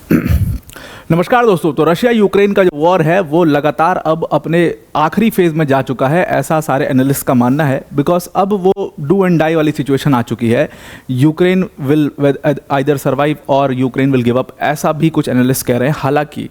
नमस्कार दोस्तों। तो रशिया यूक्रेन का जो वॉर है वो लगातार अब अपने आखिरी फेज़ में जा चुका है, ऐसा सारे एनालिस्ट का मानना है। बिकॉज अब वो डू एंड डाई वाली सिचुएशन आ चुकी है। यूक्रेन विल आइदर सर्वाइव और यूक्रेन विल गिव अप, ऐसा भी कुछ एनालिस्ट कह रहे हैं। हालांकि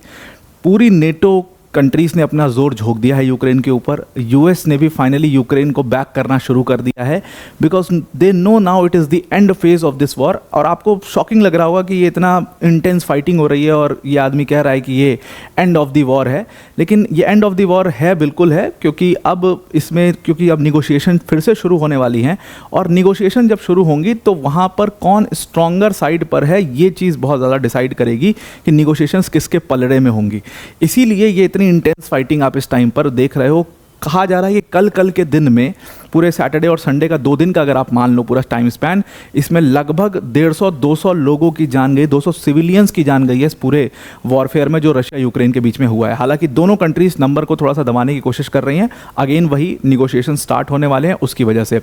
पूरी नेटो कंट्रीज़ ने अपना जोर झोंक दिया है यूक्रेन के ऊपर। यूएस ने भी फाइनली यूक्रेन को बैक करना शुरू कर दिया है, because they know now it is the end phase of this war. और आपको शॉकिंग लग रहा होगा कि ये इतना इंटेंस फाइटिंग हो रही है और ये आदमी कह रहा है कि ये एंड ऑफ द वॉर है। लेकिन ये एंड ऑफ द वॉर है, बिल्कुल है, क्योंकि अब निगोशिएशन फिर से शुरू होने वाली हैं। और निगोशिएशन जब शुरू होंगी तो वहाँ पर कौन स्ट्रॉन्गर साइड पर है, ये चीज़ बहुत ज़्यादा डिसाइड करेगी कि निगोशिएशंस किसके पलड़े में होंगी। इसीलिए ये इतनी इंटेंस फाइटिंग आप इस टाइम पर देख रहे हो। कहा जा रहा है कि कल के दिन में, पूरे सैटरडे और संडे का 2 दिन का अगर आप मान लो पूरा टाइम स्पैन, इसमें लगभग 150-200 लोगों की जान गई, 200 सिविलियंस की जान गई है इस पूरे वॉरफेयर में जो रशिया यूक्रेन के बीच में हुआ है। हालांकि दोनों कंट्रीज नंबर को थोड़ा सा दबाने की कोशिश कर रही हैं। अगेन वही निगोशिएशन स्टार्ट होने वाले हैं उसकी वजह से।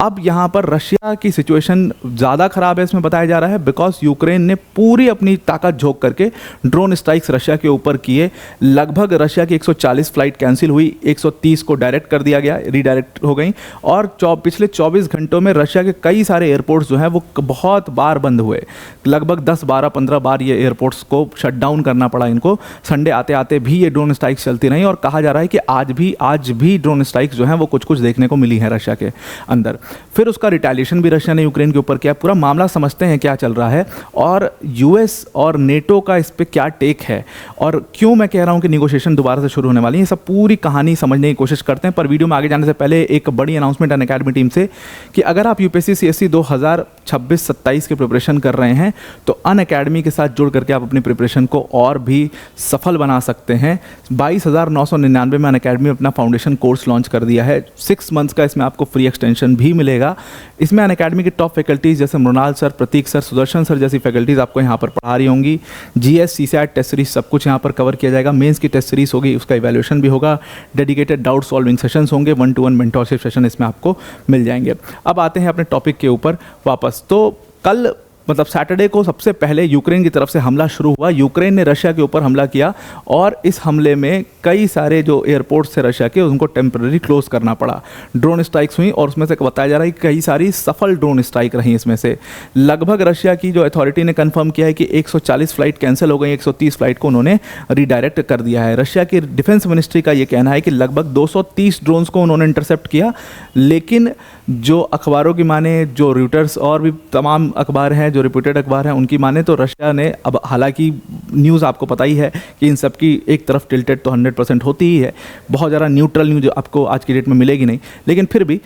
अब यहाँ पर रशिया की सिचुएशन ज़्यादा ख़राब है इसमें बताया जा रहा है, बिकॉज यूक्रेन ने पूरी अपनी ताकत झोंक करके ड्रोन स्ट्राइक्स रशिया के ऊपर किए। लगभग रशिया की 140 फ्लाइट कैंसिल हुई, 130 को डायरेक्ट कर दिया गया, रीडायरेक्ट हो गई। और पिछले 24 घंटों में रशिया के कई सारे एयरपोर्ट्स जो हैं वो बहुत बार बंद हुए। लगभग 10, 12, 15 बार ये एयरपोर्ट्स को शट डाउन करना पड़ा इनको। संडे आते आते भी ये ड्रोन स्ट्राइक्स चलती रहीं और कहा जा रहा है कि आज भी ड्रोन स्ट्राइक्स जो हैं वो कुछ देखने को मिली हैं रशिया के अंदर। फिर उसका रिटेलिएशन भी रशिया ने यूक्रेन के ऊपर किया। पूरा मामला समझते हैं क्या चल रहा है और यूएस और नेटो का इस पर क्या टेक है और क्यों मैं कह रहा हूँ कि निगोशिएशन दोबारा से शुरू होने वाली है। ये सब पूरी कहानी समझने की कोशिश करते हैं। पर वीडियो में आगे जाने से पहले एक बड़ी अनाउंसमेंट अनअकैडमी टीम से कि अगर आप यूपीएससी सीएससी 2026-27 की प्रिपरेशन कर रहे हैं तो अनअकैडमी के साथ जुड़ करके आप अपनी प्रिपरेशन को और भी सफल बना सकते हैं। 22,999 में अनअकैडमी अपना फाउंडेशन कोर्स लॉन्च कर दिया है। 6 मंथ्स का इसमें आपको फ्री एक्सटेंशन भी मिलेगा। इसमें अनअकैडमी की टॉप फैकल्टीज जैसे मृणाल सर, प्रतीक सर, सुदर्शन सर जैसी फैकल्टीज आपको यहाँ पर पढ़ा रही होंगी। जीएस, सीसैट टेस्ट सीरीज सब कुछ यहाँ पर कवर किया जाएगा। मेंस की टेस्ट सीरीज होगी, उसका इवैल्यूएशन भी होगा। डेडिकेटेड डाउट सॉल्विंग सेशंस होंगे, 1-to-1 मेंटरशिप सेशन इसमें आपको मिल जाएंगे। अब आते हैं अपने टॉपिक के ऊपर वापस। तो कल मतलब सैटरडे को सबसे पहले यूक्रेन की तरफ से हमला शुरू हुआ। यूक्रेन ने रशिया के ऊपर हमला किया और इस हमले में कई सारे जो एयरपोर्ट्स थे रशिया के उनको टेम्पररी क्लोज करना पड़ा। ड्रोन स्ट्राइक्स हुई और उसमें से बताया जा रहा है कि कई सारी सफल ड्रोन स्ट्राइक रही। इसमें से लगभग रशिया की जो अथॉरिटी ने कंफर्म किया है कि 140 फ्लाइट कैंसिल हो गई, 130 फ्लाइट को उन्होंने रिडायरेक्ट कर दिया है। रशिया की डिफेंस मिनिस्ट्री का ये कहना है कि लगभग 230 ड्रोन्स को उन्होंने इंटरसेप्ट किया। लेकिन जो अखबारों की माने, जो रॉयटर्स और भी तमाम अखबार हैं, जो रिप्यूटेड अखबार हैं, उनकी माने तो रशिया ने, अब हालांकि न्यूज़ आपको पता ही है कि इन सब की एक तरफ टिल्टेड तो 100% होती ही है, बहुत ज़्यादा न्यूट्रल न्यूज़ आपको आज की डेट में मिलेगी नहीं। लेकिन फिर भी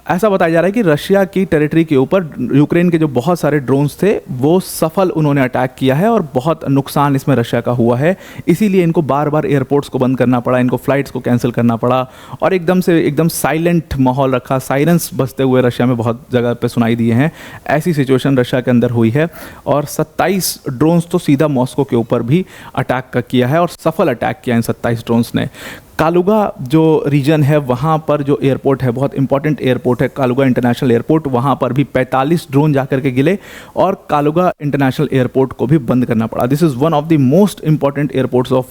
ऐसा बताया जा रहा है कि रशिया की टेरिटरी के ऊपर यूक्रेन के जो बहुत सारे ड्रोन्स थे वो सफल उन्होंने अटैक किया है और बहुत नुकसान इसमें रशिया का हुआ है। इसीलिए इनको बार बार एयरपोर्ट्स को बंद करना पड़ा, इनको फ्लाइट्स को कैंसिल करना पड़ा और एकदम साइलेंट माहौल रखा। साइरेंस बजते हुए रशिया में बहुत जगह पे सुनाई दिए हैं। ऐसी सिचुएशन रशिया के अंदर हुई है और 27 ड्रोन्स तो सीधा मॉस्को के ऊपर भी अटैक किया है और सफल अटैक किया इन 27 ड्रोन्स ने। कालुगा जो रीजन है वहाँ पर जो एयरपोर्ट है, बहुत इंपॉर्टेंट एयरपोर्ट है कालुगा इंटरनेशनल एयरपोर्ट, वहाँ पर भी 45 ड्रोन जाकर के गिले और कालुगा इंटरनेशनल एयरपोर्ट को भी बंद करना पड़ा। This is one of the most important airports of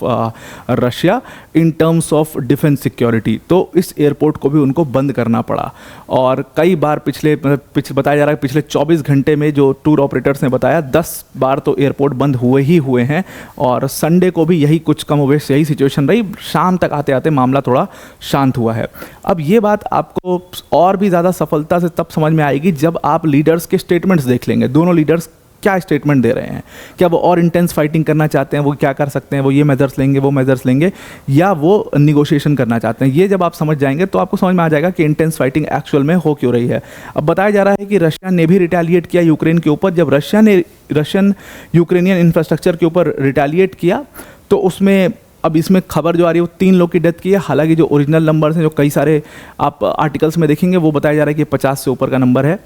Russia in terms of defence security. तो इस एयरपोर्ट को भी उनको बंद करना पड़ा और कई बार बताया जा रहा है पिछले 24 घंटे में जो टूर ऑपरेटर्स ने बताया 10 बार तो एयरपोर्ट बंद हुए हैं और संडे को भी यही कुछ कम वेश यही सिचुएशन रही। शाम तक आते मामला थोड़ा शांत हुआ है। अब ये बात आपको और भी ज़्यादा सफलता से तब समझ में आएगी जब आप लीडर्स के स्टेटमेंट्स देख लेंगे। दोनों लीडर्स क्या स्टेटमेंट दे रहे हैं, क्या वो और इंटेंस फाइटिंग करना चाहते हैं, वो क्या कर सकते हैं, वो ये मेजर्स लेंगे, वो मेजर्स लेंगे, या वो निगोशिएशन करना चाहते हैं। ये जब आप समझ जाएंगे तो आपको समझ में आ जाएगा कि इंटेंस फाइटिंग एक्चुअल में हो क्यों रही है। अब बताया जा रहा है कि रशिया ने भी रिटेलिएट किया यूक्रेन के ऊपर। जब रशिया ने रशियन यूक्रेनियन इंफ्रास्ट्रक्चर के ऊपर रिटेलिएट किया तो उसमें अब इसमें खबर जो आ रही है वो 3 लोग की डेथ की है। हालांकि जो ओरिजिनल नंबर्स हैं, जो कई सारे आप आर्टिकल्स में देखेंगे, वो बताया जा रहा है कि 50 से ऊपर का नंबर है।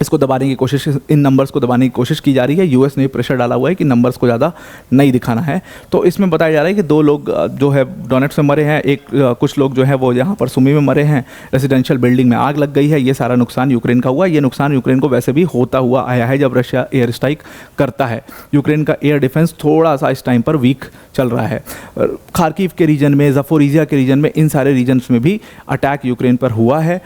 इसको दबाने की कोशिश, इन नंबर्स को दबाने की कोशिश की जा रही है। यूएस ने प्रेशर डाला हुआ है कि नंबर्स को ज़्यादा नहीं दिखाना है। तो इसमें बताया जा रहा है कि 2 लोग जो है डोनेट्स में मरे हैं, कुछ लोग जो है वो यहाँ पर सुमी में मरे हैं, रेजिडेंशियल बिल्डिंग में आग लग गई है। ये सारा नुकसान यूक्रेन का हुआ। ये नुकसान यूक्रेन को वैसे भी होता हुआ आया है जब रशिया एयर स्ट्राइक करता है। यूक्रेन का एयर डिफेंस थोड़ा सा इस टाइम पर वीक चल रहा है। खार्किव के रीजन में, ज़पोरिजिया के रीजन में, इन सारे रीजन्स में भी अटैक यूक्रेन पर हुआ है।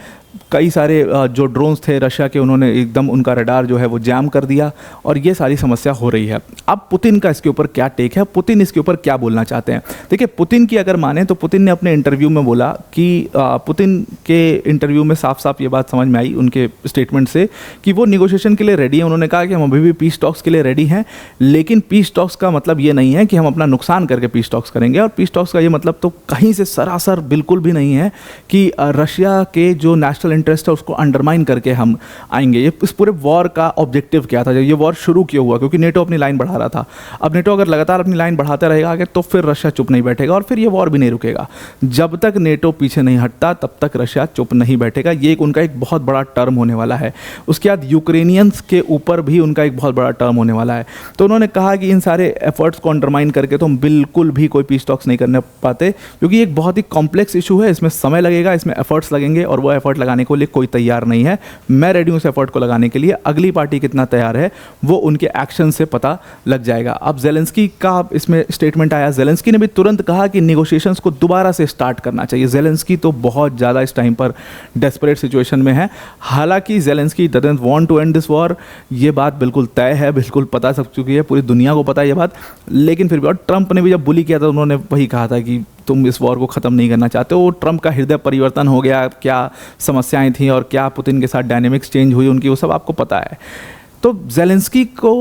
कई सारे जो ड्रोन्स थे रशिया के, उन्होंने एकदम उनका रडार जो है वो जैम कर दिया और ये सारी समस्या हो रही है। अब पुतिन का इसके ऊपर क्या टेक है, पुतिन इसके ऊपर क्या बोलना चाहते हैं? देखिए, पुतिन की अगर माने तो पुतिन ने अपने इंटरव्यू में बोला कि पुतिन के इंटरव्यू में साफ साफ ये बात समझ में आई उनके स्टेटमेंट से कि वो निगोशिएशन के लिए रेडी हैं। उन्होंने कहा कि हम अभी भी पीस टॉक्स के लिए रेडी हैं, लेकिन पीस टॉक्स का मतलब ये नहीं है कि हम अपना नुकसान करके पीस टॉक्स करेंगे। और पीस टॉक्स का ये मतलब तो कहीं से सरासर बिल्कुल भी नहीं है कि रशिया के जो नेशनल इंटरेस्ट है उसको अंडरमाइन करके हम आएंगे। ये इस पूरे वॉर का ऑब्जेक्टिव क्या था जब ये वॉर शुरू किया हुआ? क्योंकि नेटो अपनी लाइन बढ़ा रहा था। अब नेटो अगर लगातार अपनी लाइन बढ़ाते रहेगा आगे तो फिर रशिया चुप नहीं बैठेगा और फिर ये वॉर भी नहीं रुकेगा। जब तक नेटो पीछे नहीं हटता तब तक रशिया चुप नहीं बैठेगा। ये उनका एक बहुत बड़ा टर्म होने वाला है। उसके बाद यूक्रेनियंस के ऊपर भी उनका एक बहुत बड़ा टर्म होने वाला है। तो उन्होंने कहा कि इन सारे एफर्ट्स को अंडरमाइन करके तो हम बिल्कुल भी कोई पीस टॉक्स नहीं करने पाते, क्योंकि एक बहुत ही कॉम्प्लेक्स इशू है। इसमें समय लगेगा, इसमें एफर्ट्स लगेंगे और वो एफर्ट लगाने को लिए कोई तैयार नहीं है। मैं रेडी हूं उस एफर्ट को लगाने के लिए। अगली पार्टी कितना तैयार है वो उनके एक्शन से पता लग जाएगा। अब ज़ेलेंस्की का इसमें स्टेटमेंट आया। ज़ेलेंस्की ने भी तुरंत कहा कि नेगोशिएशंस को दोबारा से स्टार्ट करना चाहिए। ज़ेलेंस्की तो बहुत ज़्यादा इस टाइम पर डेस्परेट सिचुएशन में है। हालांकि Zelensky doesn't want to end this war, ये बात बिल्कुल तय है, बिल्कुल पता चल चुकी है, पूरी दुनिया को पता है ये बात। लेकिन फिर भी, और ट्रंप ने भी जब बुली किया था उन्होंने वही कहा था कि तुम इस वॉर को ख़त्म नहीं करना चाहते हो। ट्रंप का हृदय परिवर्तन हो गया, क्या समस्याएं थी और क्या पुतिन के साथ डायनेमिक्स चेंज हुई उनकी, वो सब आपको पता है। तो ज़ेलेंस्की को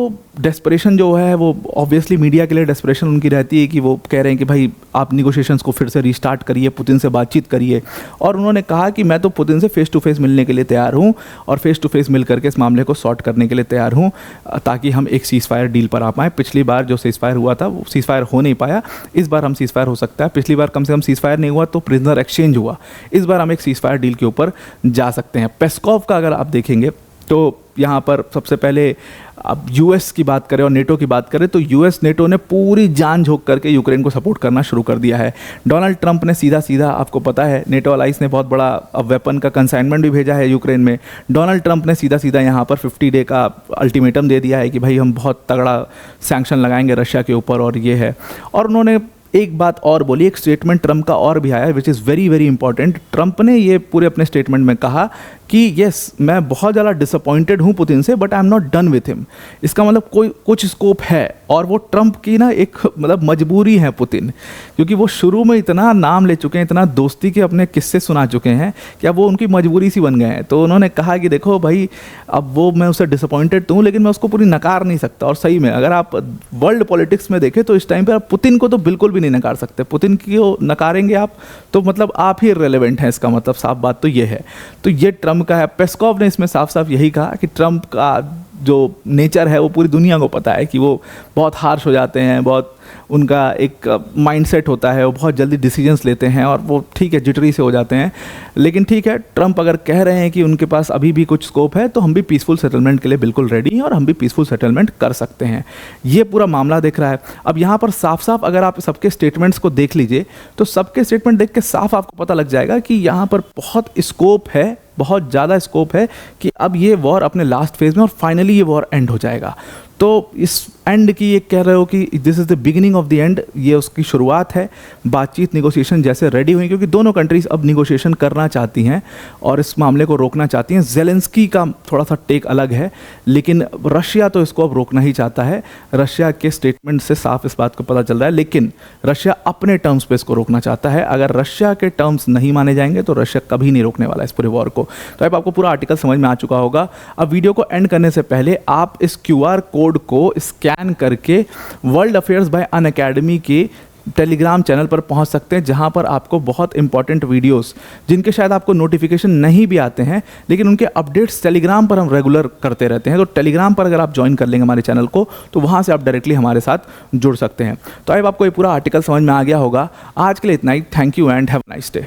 डेस्परेशन जो है वो ऑब्वियसली मीडिया के लिए डेस्परेशन उनकी रहती है कि वो कह रहे हैं कि भाई आप निगोशिएशंस को फिर से रीस्टार्ट करिए, पुतिन से बातचीत करिए। और उन्होंने कहा कि मैं तो पुतिन से फेस टू फेस मिलने के लिए तैयार हूं और फेस टू फेस मिल करके इस मामले को सॉर्ट करने के लिए तैयार हूं, ताकि हम एक सीज़ फायर डील पर आ पाएँ। पिछली बार जो सीज़ फायर हुआ था वो सीज़ फायर हो नहीं पाया, इस बार हम सीज़ फायर हो सकता है। पिछली बार कम से कम सीज़ फायर नहीं हुआ तो प्रिजनर एक्सचेंज हुआ, इस बार हम एक सीज़ फायर डील के ऊपर जा सकते हैं। पेस्कॉव का अगर आप देखेंगे तो यहाँ पर सबसे पहले अब यूएस की बात करें और नेटो की बात करें तो यूएस नेटो ने पूरी जान झोंक करके यूक्रेन को सपोर्ट करना शुरू कर दिया है। डोनाल्ड ट्रंप ने सीधा सीधा, आपको पता है, नेटो अलाइंस ने बहुत बड़ा वेपन का कंसाइनमेंट भी भेजा है यूक्रेन में। डोनाल्ड ट्रंप ने सीधा सीधा यहाँ पर 50 डे का अल्टीमेटम दे दिया है कि भाई हम बहुत तगड़ा सैंक्शन लगाएंगे रशिया के ऊपर, और ये है। और उन्होंने एक बात और बोली, एक स्टेटमेंट ट्रंप का और भी आया which is very very important. Trump ने ये पूरे अपने स्टेटमेंट में कहा कि यस, मैं बहुत ज़्यादा डिसअपॉइंटेड हूँ पुतिन से, but I am not done with him. इसका मतलब कुछ स्कोप है, और वो ट्रंप की ना एक मतलब मजबूरी है पुतिन, क्योंकि वो शुरू में इतना नाम ले चुके हैं, इतना दोस्ती के अपने किस्से सुना चुके हैं कि अब वो उनकी मजबूरी सी बन गए हैं। तो उन्होंने कहा कि देखो भाई, अब वो मैं उससे डिसअपॉइंटेड तो हूँ लेकिन मैं उसको पूरी नकार नहीं सकता। और सही में अगर आप वर्ल्ड पॉलिटिक्स में देखें तो इस टाइम पर आप पुतिन को तो बिल्कुल भी नहीं नकार सकते। पुतिन की नकारेंगे आप तो मतलब आप ही इररिलेवेंट हैं, इसका मतलब साफ बात तो ये है। तो ये ट्रंप का है। पेस्कॉव ने इसमें साफ साफ यही कहा कि ट्रंप का जो नेचर है वो पूरी दुनिया को पता है कि वो बहुत हार्श हो जाते हैं, बहुत उनका एक माइंडसेट होता है, वो बहुत जल्दी डिसीजंस लेते हैं और वो ठीक है जिटरी से हो जाते हैं। लेकिन ठीक है, ट्रंप अगर कह रहे हैं कि उनके पास अभी भी कुछ स्कोप है तो हम भी पीसफुल सेटलमेंट के लिए बिल्कुल रेडी हैं और हम भी पीसफुल सेटलमेंट कर सकते हैं। ये पूरा मामला दिख रहा है। अब यहाँ पर साफ साफ अगर आप सबके स्टेटमेंट्स को देख लीजिए तो सबके स्टेटमेंट देख के साफ आपको पता लग जाएगा कि यहाँ पर बहुत स्कोप है, बहुत ज़्यादा स्कोप है कि अब ये वॉर अपने लास्ट फेज में और फाइनली ये वॉर एंड हो जाएगा। तो इस एंड की ये कह रहे हो कि this is the beginning of the end, ये उसकी शुरुआत है। बातचीत निगोशिएशन जैसे रेडी हुई, क्योंकि दोनों कंट्रीज अब निगोशिएशन करना चाहती हैं और इस मामले को रोकना चाहती हैं। ज़ेलेंस्की का थोड़ा सा टेक अलग है, लेकिन रशिया तो इसको अब रोकना ही चाहता है। रशिया के स्टेटमेंट से साफ इस बात को पता चल रहा है, लेकिन रशिया अपने टर्म्स पे इसको रोकना चाहता है। अगर रशिया के टर्म्स नहीं माने जाएंगे तो रशिया कभी नहीं रोकने वाला इस पूरे वॉर को। तो अब आपको पूरा आर्टिकल समझ में आ चुका होगा। अब वीडियो को एंड करने से पहले आप इस QR कोड को स्कैन करके वर्ल्ड अफेयर्स बाय अनअकैडमी के टेलीग्राम चैनल पर पहुंच सकते हैं, जहां पर आपको बहुत इंपॉर्टेंट वीडियोस, जिनके शायद आपको नोटिफिकेशन नहीं भी आते हैं, लेकिन उनके अपडेट्स टेलीग्राम पर हम रेगुलर करते रहते हैं। तो टेलीग्राम पर अगर आप ज्वाइन कर लेंगे हमारे चैनल को तो वहां से आप डायरेक्टली हमारे साथ जुड़ सकते हैं। तो अब आपको ये पूरा आर्टिकल समझ में आ गया होगा। आज के लिए इतना ही। Thank you and have a nice day.